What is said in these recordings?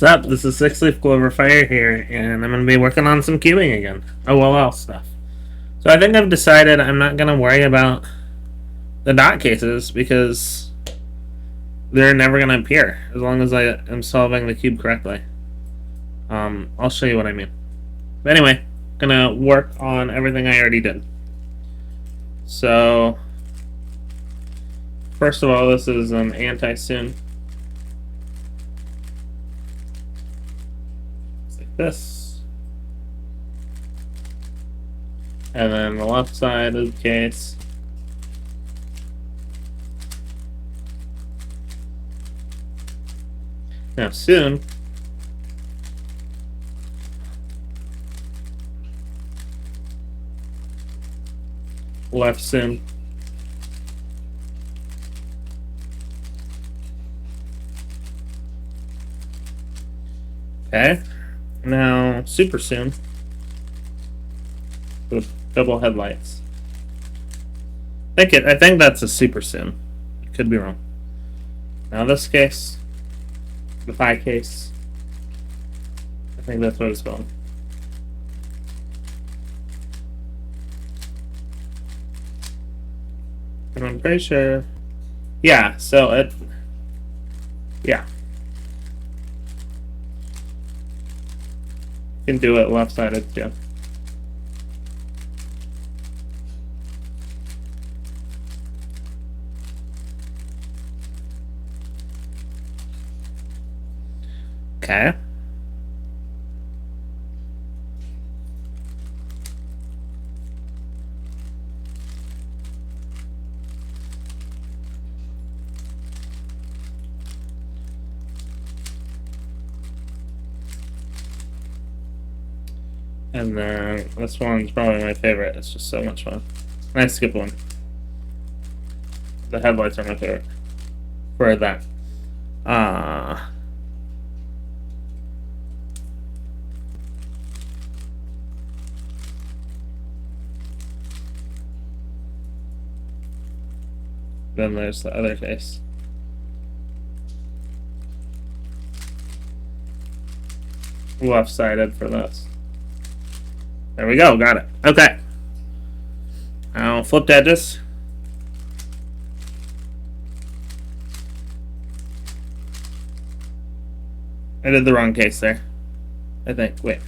What's up? This is Six Leaf Clover Fire here, and I'm going to be working on some cubing again. OLL stuff. So I think I've decided I'm not going to worry about the dot cases because they're never going to appear as long as I am solving the cube correctly. I'll show you what I mean. But anyway, I'm going to work on everything I already did. So, first of all, this is an anti-soon. This, and then the left side of the case. Now soon, left soon. Okay. Now, super soon with double headlights. I think that's a super soon. Could be wrong. Now this case, the pie case. I think that's what it's called. And I'm pretty sure. Yeah. So it. Yeah. Can do it left-sided too. Okay. And then this one's probably my favorite. It's just so much fun. I skip one. The headlights are my favorite for that. Then there's the other case. Left-sided for this. There we go, got it. Okay. Now flipped edges. I did the wrong case there. I think. Wait.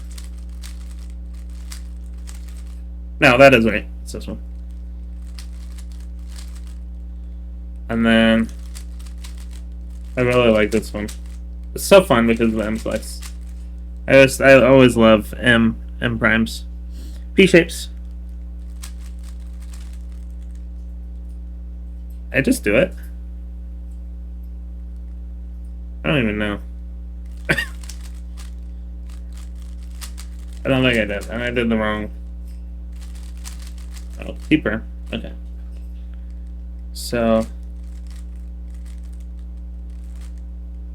No, that is right. It's this one. And then I really like this one. It's so fun because of the M slice. I always love M primes. P shapes. I just do it. I don't even know. I don't think I did. And I did the wrong. Oh, deeper. Okay. So.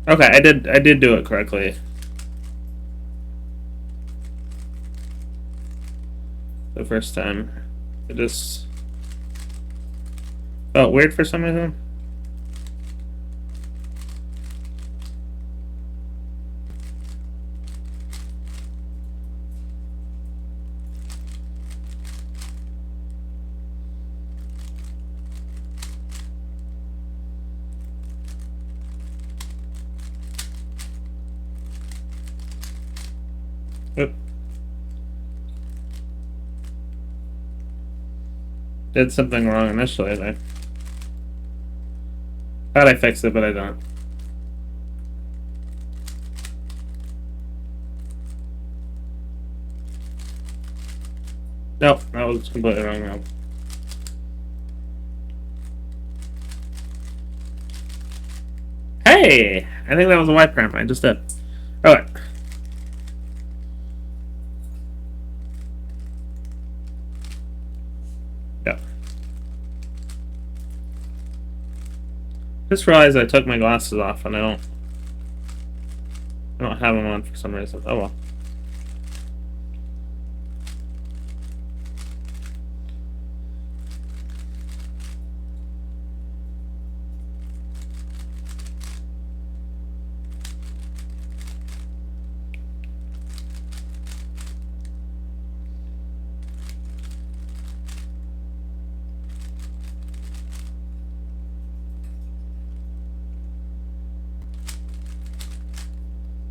Okay, I did do it correctly. The first time. It just felt weird for some reason. Oop. Did something wrong initially there. Thought I fixed it, but I don't. Nope, that was completely wrong now. Hey! I think that was a Y prime. I just did. Okay. Yeah. Just realized I took my glasses off and I don't have them on for some reason. Oh well.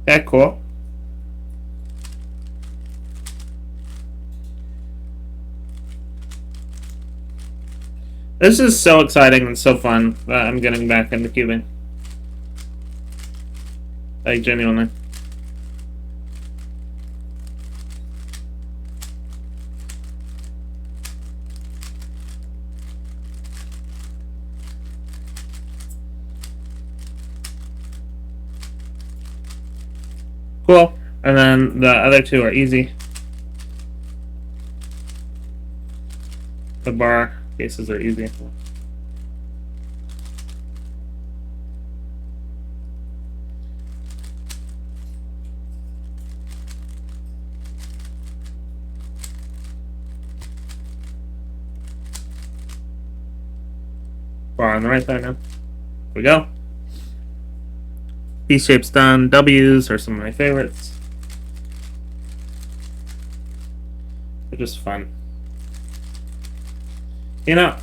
Okay, cool. This is so exciting and so fun that I'm getting back into cubing. Like, genuinely. Cool. And then the other two are easy. The bar cases are easy. Bar on the right there now. Here we go. P shapes done. W's are some of my favorites. They're just fun. You know,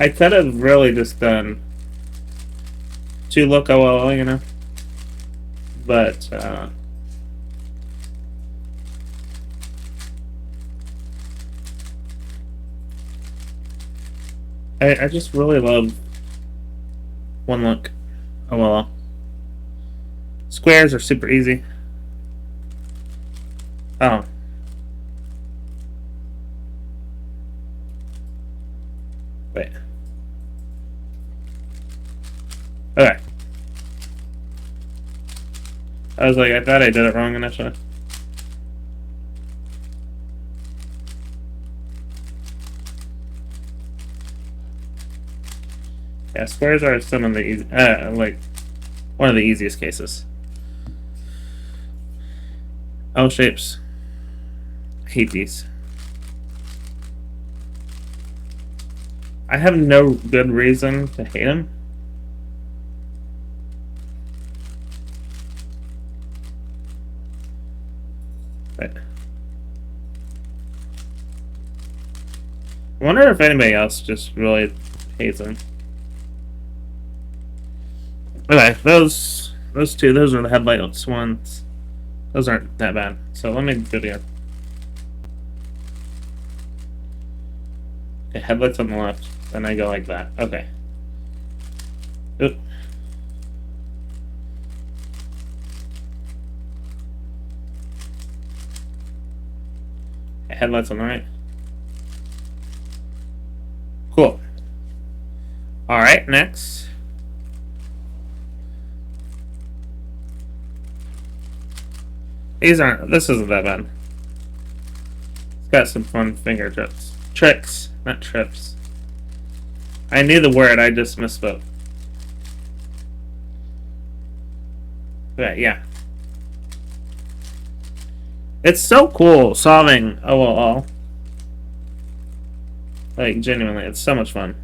I could have really just done 2-look OLL, you know? But, I just really love 1-look OLL. Squares are super easy. Oh. Wait. Okay. I was like, I thought I did it wrong initially. Yeah, squares are some of the easy, like one of the easiest cases. L shapes. I hate these. I have no good reason to hate them. But I wonder if anybody else just really hates them. Okay, those two, those are the headlights ones. Those aren't that bad. So let me do it again. Okay, headlights on the left. Then I go like that. Okay. Oop. Okay, headlights on the right. Cool. Alright, next. This isn't that bad. It's got some fun finger trips. Tricks, not trips. I knew the word, I just misspoke. But yeah. It's so cool solving OLL. Like, genuinely, it's so much fun.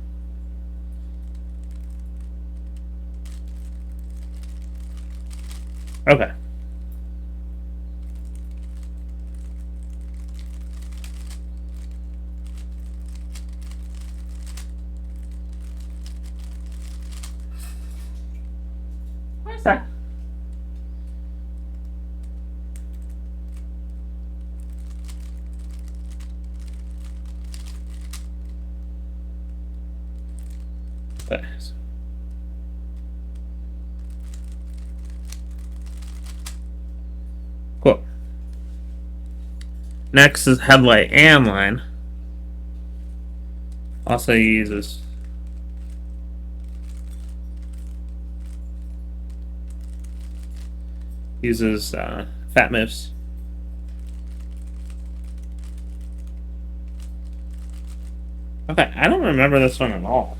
Okay. Where's that? Thanks. Cool. Next is headlight and line. Also uses fat moves. Okay, I don't remember this one at all.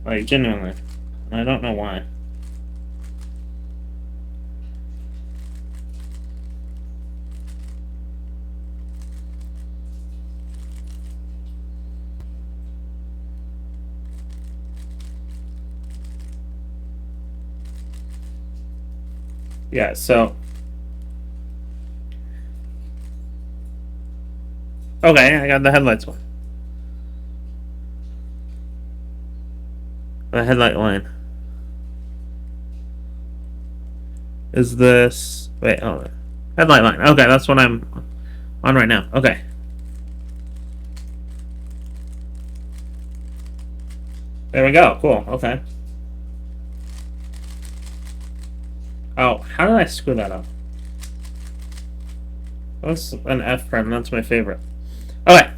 Like, genuinely. I don't know why. Yeah, so... Okay, I got the headlights one. The headlight line. is this... Wait, hold on. Headlight line. Okay, that's what I'm on right now. Okay. There we go. Cool. Okay. Oh, how did I screw that up? That's an F prime. That's my favorite. Okay.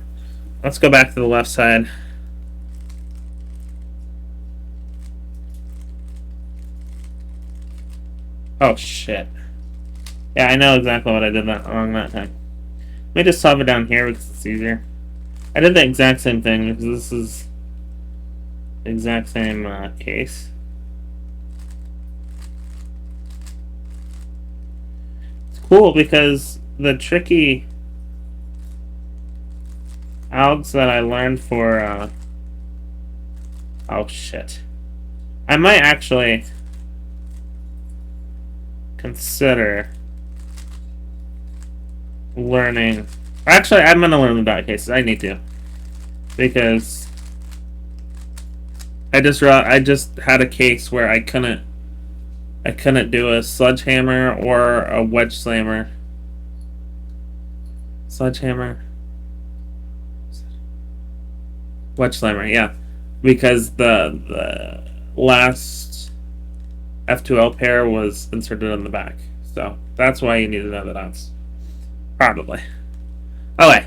Let's go back to the left side. Oh, shit. Yeah, I know exactly what I did wrong that time. Let me just solve it down here because it's easier. I did the exact same thing because this is the exact same case. It's cool because the tricky algs that I learned for... oh, shit. I might actually consider learning... Actually, I'm going to learn the dot cases. I need to. Because I just had a case where I couldn't do a sledgehammer or a wedge slammer. Sledgehammer. Wedge slammer, yeah. Because the last F2L pair was inserted in the back. So that's why you need to know the dots. Probably. Okay.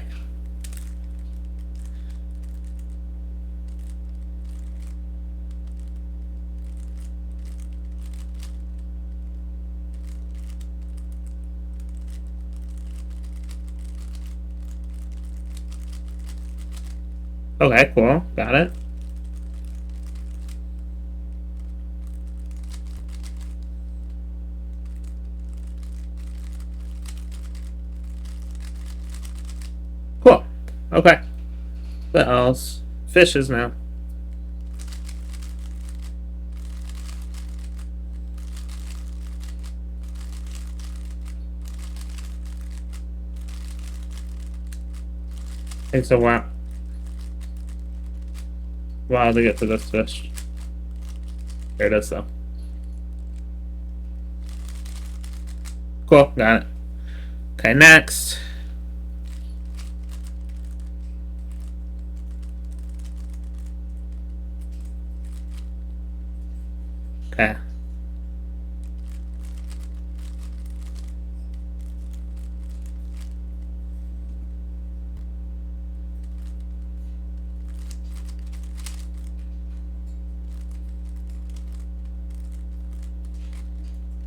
Okay, cool. Got it. Cool. Okay. What else? Fishes now. Takes a while to get to this fish. There it is, though. Cool. Got it. Okay, next. Okay.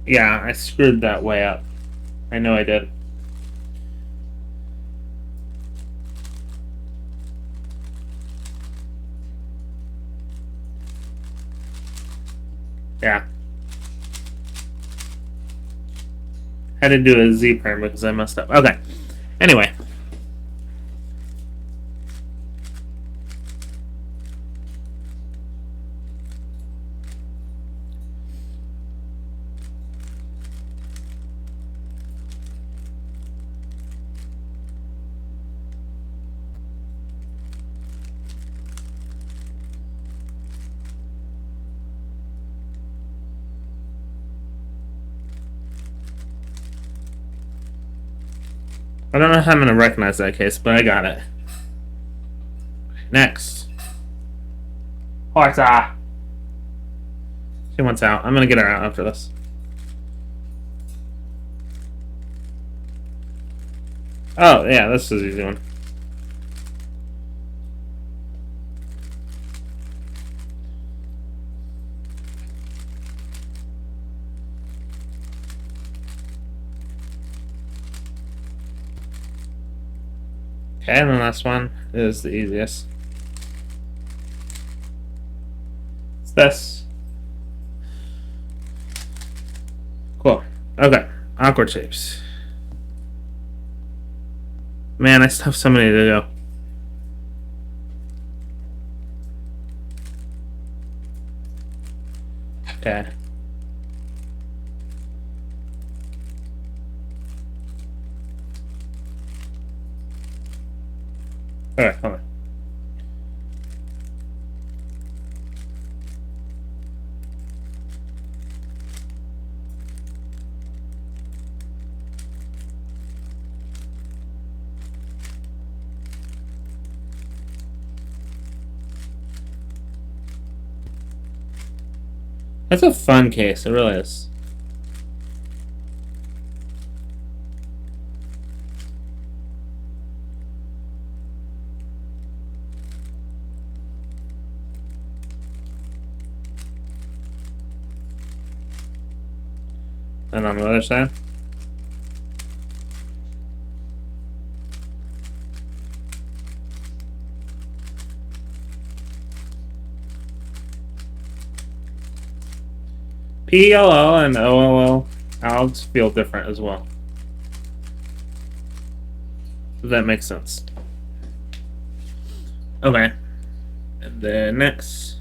Yeah, I screwed that way up. I know I did. Yeah. Had to do a Z prime because I messed up. Okay. Anyway. I don't know how I'm going to recognize that case, but I got it. Next. Horsa. She wants out. I'm going to get her out after this. Oh, yeah, this is an easy one. Okay, and the last one is the easiest. It's this. Cool. Okay, awkward shapes. Man, I still have so many to go. Okay. Alright, hold on. That's a fun case. It really is. And on the other side. PLL and OLL algs feel different as well. Does that make sense? Okay. And then next.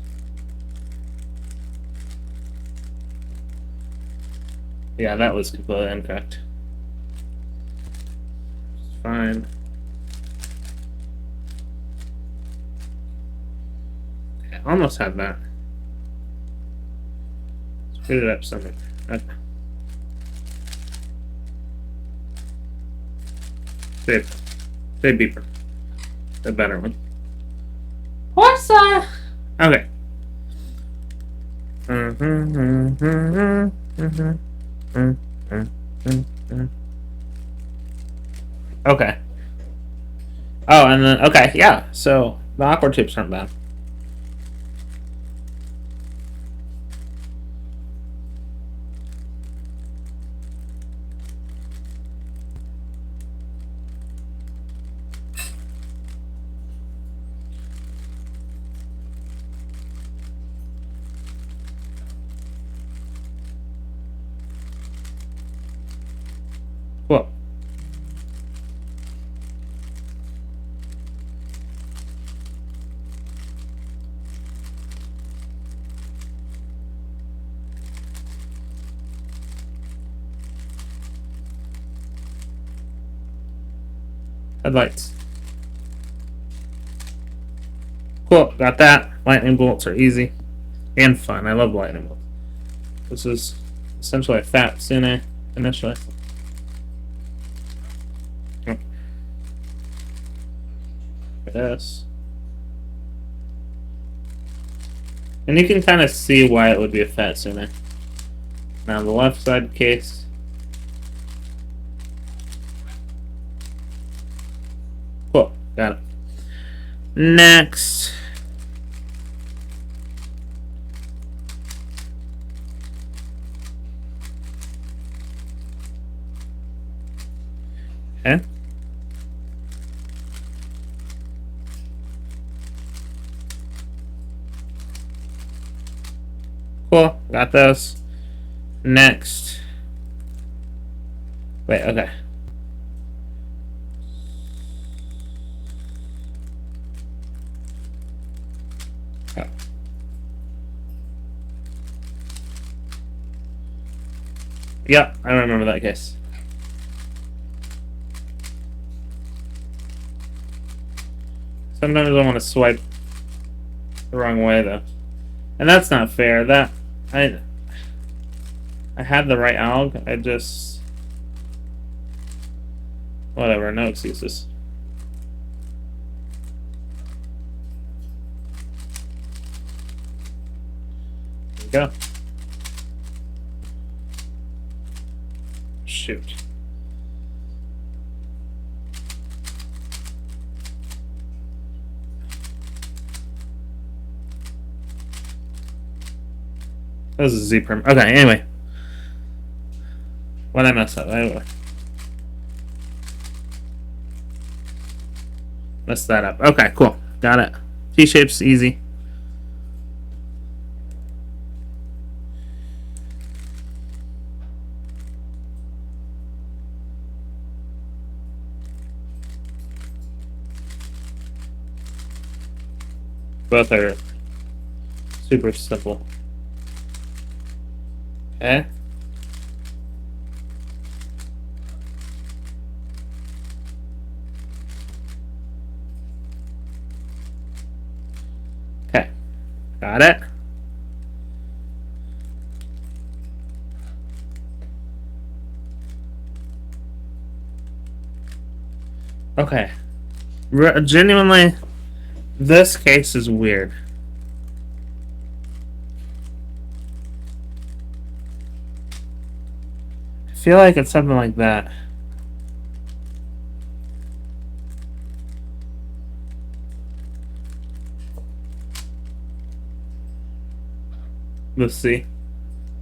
Yeah, that was completely incorrect. It's fine. Okay, almost had that. Screwed it up something. Okay. Say beeper. The better one. What's that? Okay. Okay. Oh, and then okay, yeah. So the awkward tips aren't bad. Cool. Headlights. Cool, got that. Lightning bolts are easy and fun. I love lightning bolts. This is essentially a fat Sune initially. Yes. And you can kind of see why it would be a fat Sune. Now the left side case. Cool, got it. Next. Okay. Cool, got those. Next. Wait, okay. Oh. Yep, I remember that case. Sometimes I want to swipe the wrong way though. And that's not fair. That I had the right alg, I just whatever, no excuses. There we go. Shoot. That was a Z perm. Okay, anyway. What did I mess up? I messed that up. Okay, cool. Got it. T-shape's easy. Both are super simple. Okay. Okay. Got it. Okay. Genuinely, this case is weird. feel like it's something like that. Let's see.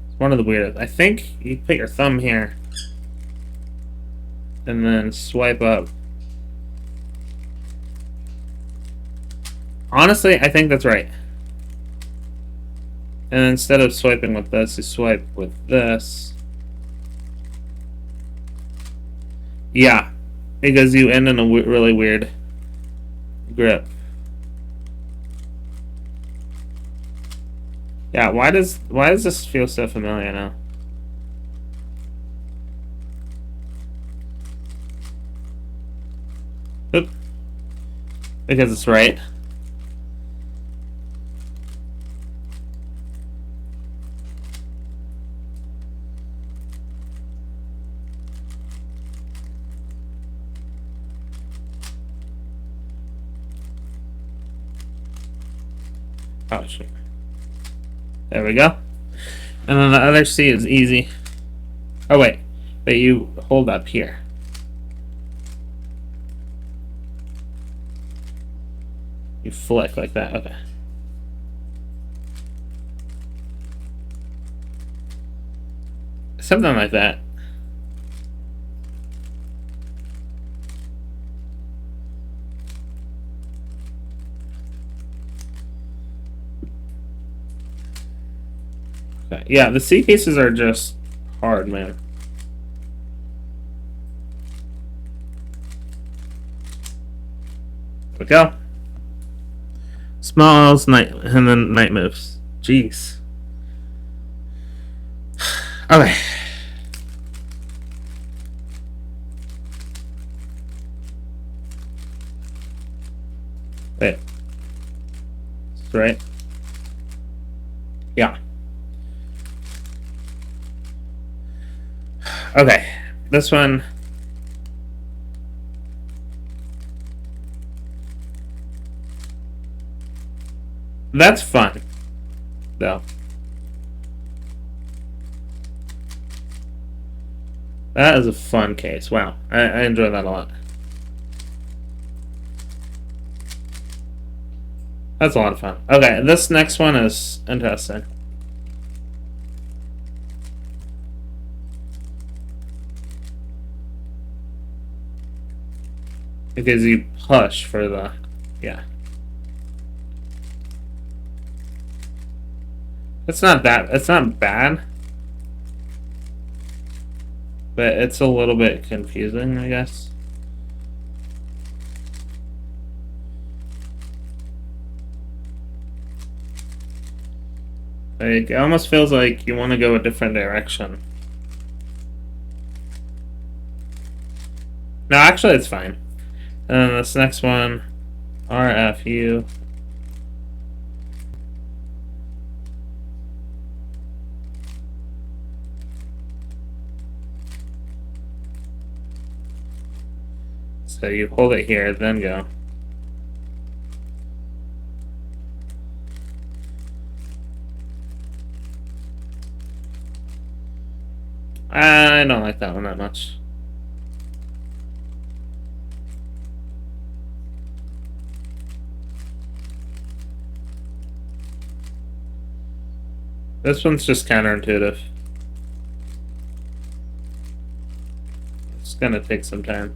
It's one of the weirdest. I think you put your thumb here and then swipe up. Honestly, I think that's right. And instead of swiping with this, you swipe with this. Yeah, because you end in a really weird grip. Yeah, why does this feel so familiar now? Oop. Because it's right. Oh shit. There we go. And then the other C is easy. Oh wait, but you hold up here. You flick like that. Okay. Something like that. Okay. Yeah, the C pieces are just hard, man. There we go. Smalls, night, and then night moves. Jeez. Okay. Wait. That's right. Yeah. Okay. This one. That's fun, though. That is a fun case. Wow. I enjoy that a lot. That's a lot of fun. Okay, this next one is interesting. Because you push for the... Yeah. It's not bad. But it's a little bit confusing, I guess. Like, it almost feels like you want to go a different direction. No, actually, it's fine. And then this next one, RFU. So you hold it here, then go. I don't like that one that much. This one's just counterintuitive. It's gonna take some time.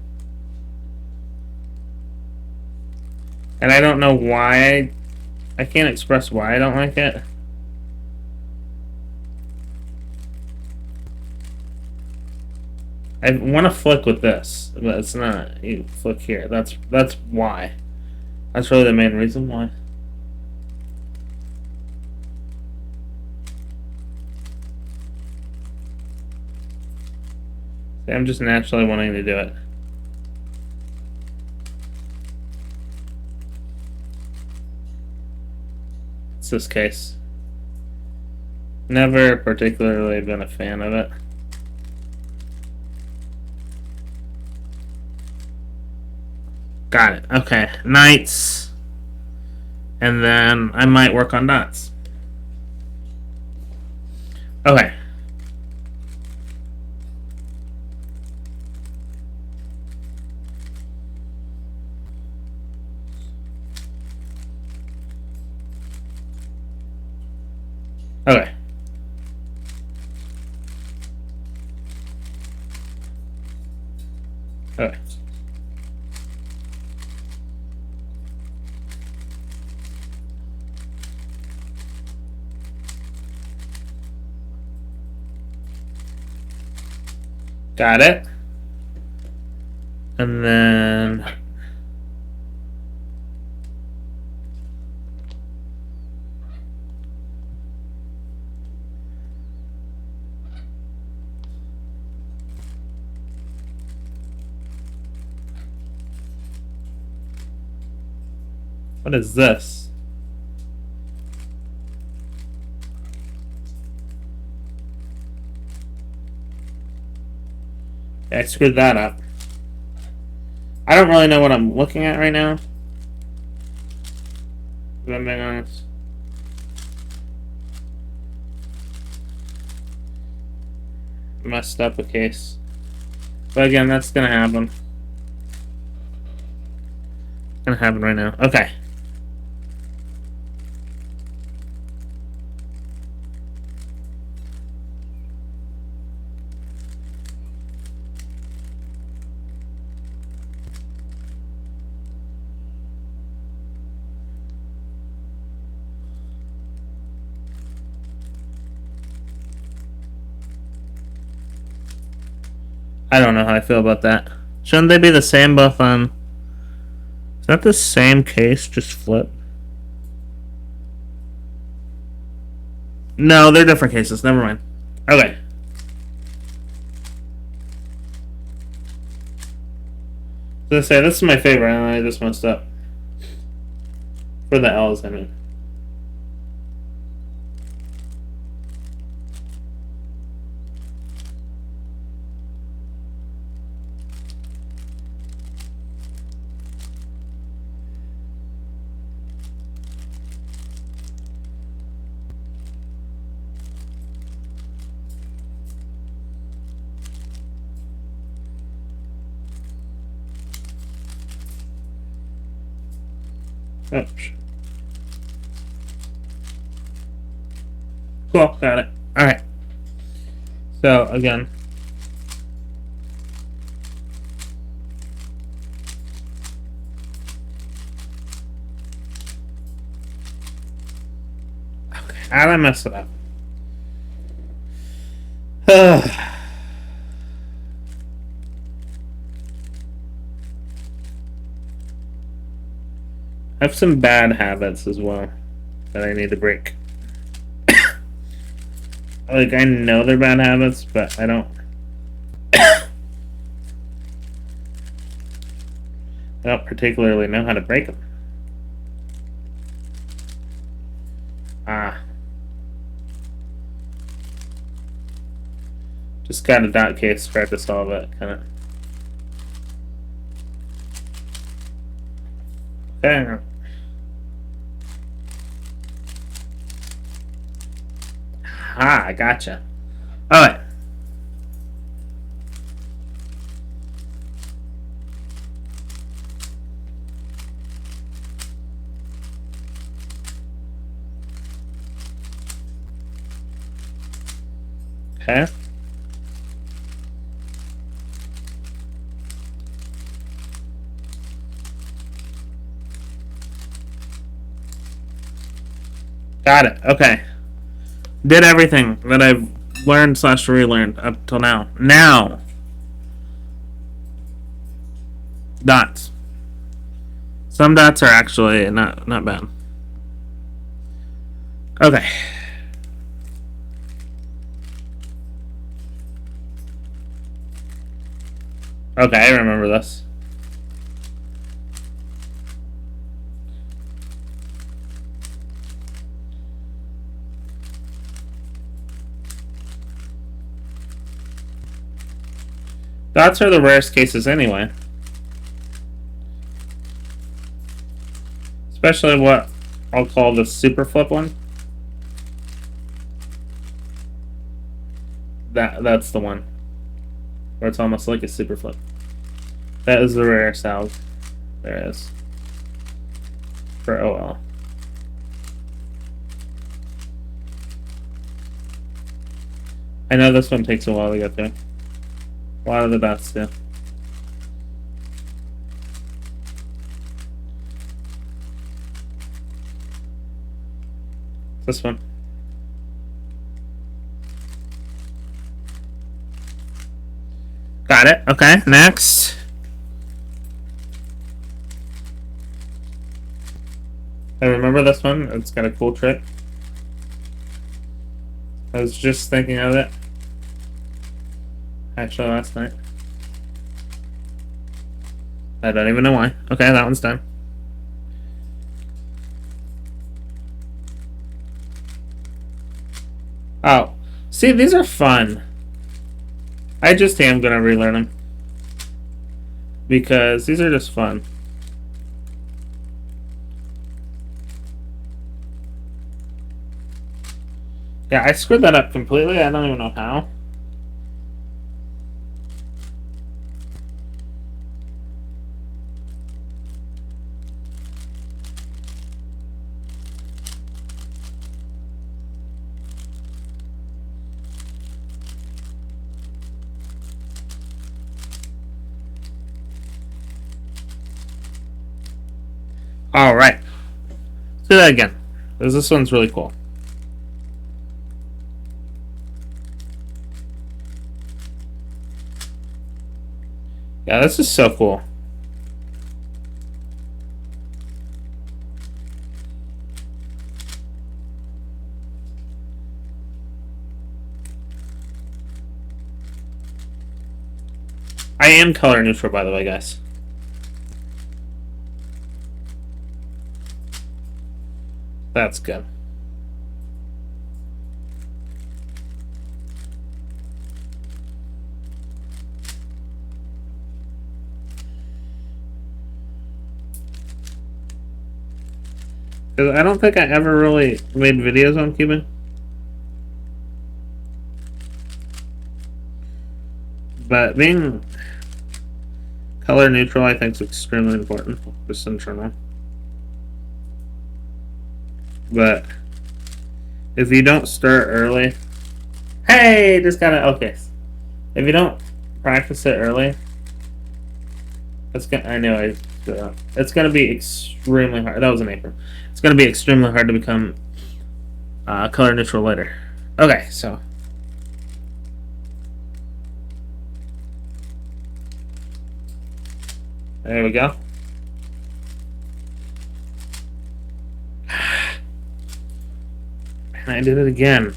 And I don't know why. I can't express why I don't like it. I want to flick with this, but it's not. You flick here. That's why. That's really the main reason why. See, I'm just naturally wanting to do it. It's this case. Never particularly been a fan of it. Got it. Okay. Knights. And then I might work on dots. Okay. Okay. Got it. And then what is this? I screwed that up. I don't really know what I'm looking at right now. If I'm being honest. Messed up a case. But again, that's gonna happen. Gonna happen right now. Okay. I don't know how I feel about that. Shouldn't they be the same both on... Is that the same case, just flip? No, they're different cases. Never mind. Okay. So I say, this is my favorite, and I just messed up. For the L's, I mean. Oops. Cool, got it. Alright. So, again. Okay, how did I mess it up? I have some bad habits as well that I need to break. Like, I know they're bad habits, but I don't... I don't particularly know how to break them. Ah. Just got a dot case, tried to solve it, kind of. Okay. Ah, I gotcha. Alright. Okay. Got it. Okay. Did everything that I've learned / relearned up till now. Now. Dots. Some dots are actually not bad. Okay. Okay, I remember this. Dots are the rarest cases anyway. Especially what I'll call the super flip one. That's the one. Where it's almost like a super flip. That is the rarest out there is. For OL. I know this one takes a while to get there. A lot of the dots do. This one. Got it. Okay, next. I remember this one. It's got a cool trick. I was just thinking of it. Actually, last night. I don't even know why. Okay, that one's done. Oh. See, these are fun. I just am going to relearn them. Because these are just fun. Yeah, I screwed that up completely. I don't even know how. Alright. Let's do that again. Because this one's really cool. Yeah, this is so cool. I am color neutral, by the way, guys. That's good. Because I don't think I ever really made videos on cubing. But being color neutral, I think, is extremely important. Just internal. But if you don't start early... Hey! Just gotta... Okay. If you don't practice it early... It's gonna... I know it's gonna be extremely hard. That was an apron. It's gonna be extremely hard to become color neutral later. Okay, so... There we go. And I did it again.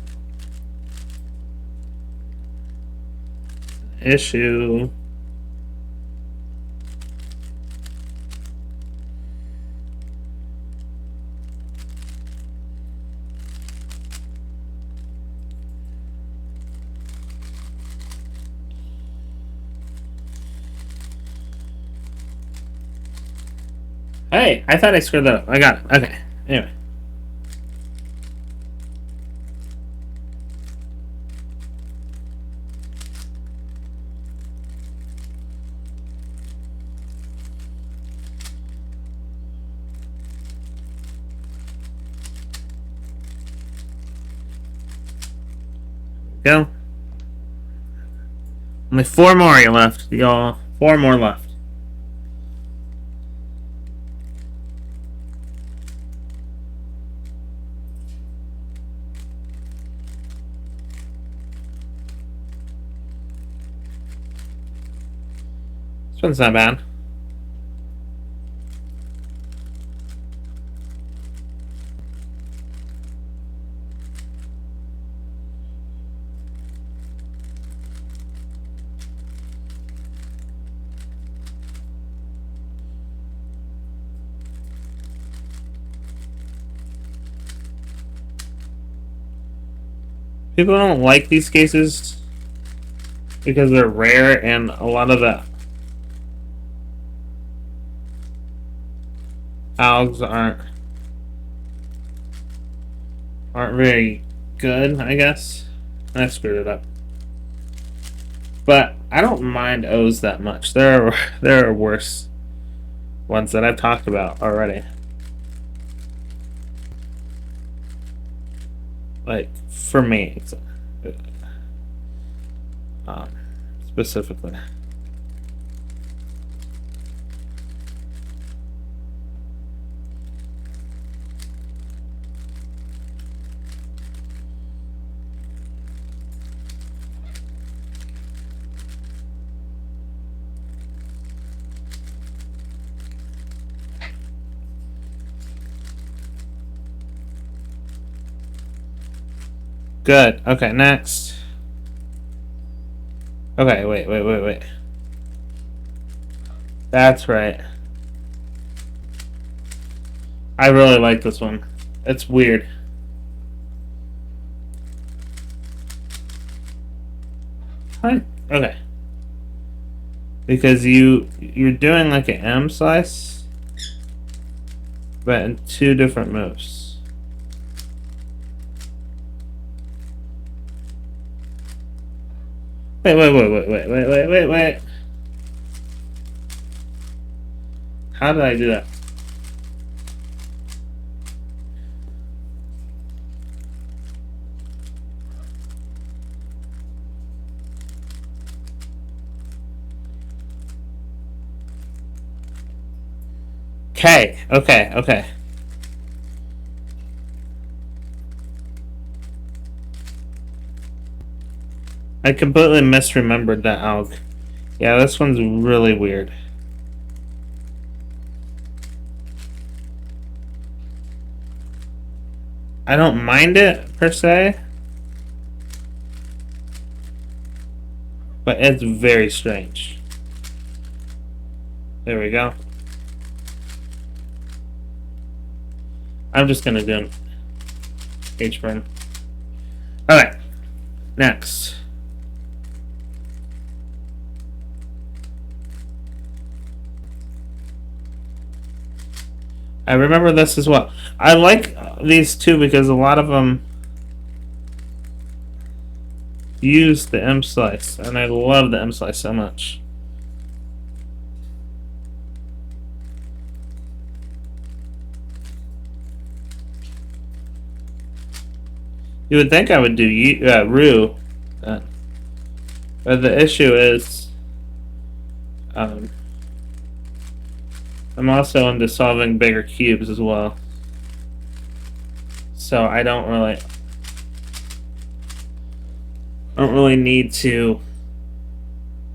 Issue. Hey, I thought I screwed that up. I got it. Okay. Anyway. Go. Only 4 more left, y'all. 4 more left. This one's not bad. People don't like these cases because they're rare and a lot of the algs aren't very good, I guess. I screwed it up. But I don't mind O's that much. There are worse ones that I've talked about already. Like, for me, specifically. Good. Okay, next. Okay, wait. That's right. I really like this one. It's weird. Hi. Okay. Because you're doing like an M slice, but in two different moves. Wait. How did I do that? Okay. I completely misremembered that alg. Yeah, this one's really weird. I don't mind it, per se. But it's very strange. There we go. I'm just gonna do an H-burn. Alright. Next. I remember this as well. I like these two because a lot of them use the M slice, and I love the M slice so much. You would think I would do Ru, but the issue is I'm also into solving bigger cubes as well, so I don't really need to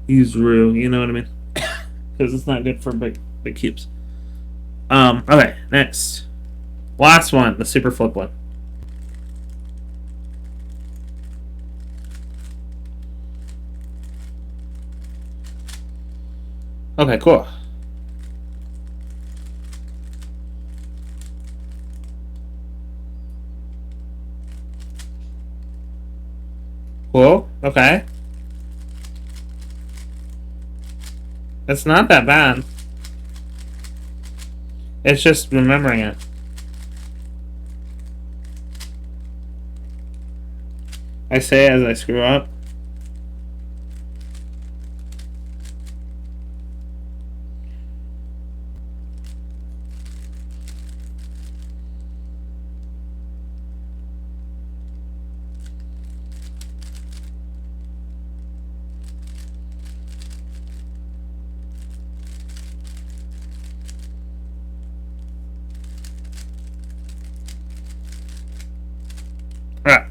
use Ru. You know what I mean? Because it's not good for big cubes. Okay, next, last one, the super flip one. Okay, cool. Cool. Okay. It's not that bad. It's just remembering it. I say as I screw up. Alright.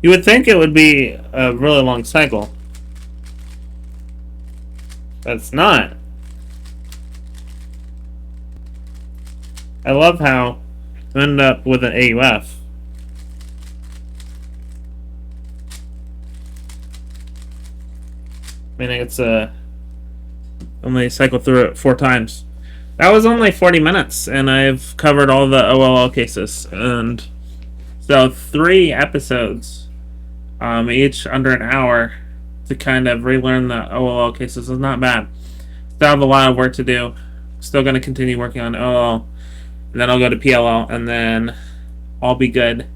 You would think it would be a really long cycle. But it's not. I love how you end up with an AUF. Meaning it's only cycle through it 4 times. That was only 40 minutes, and I've covered all the OLL cases. And so 3 episodes, each under an hour, to kind of relearn the OLL cases is not bad. Still have a lot of work to do. Still going to continue working on OLL, and then I'll go to PLL, and then I'll be good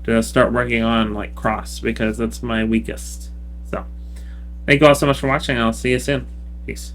to start working on like cross, because that's my weakest. So thank you all so much for watching. I'll see you soon. Peace.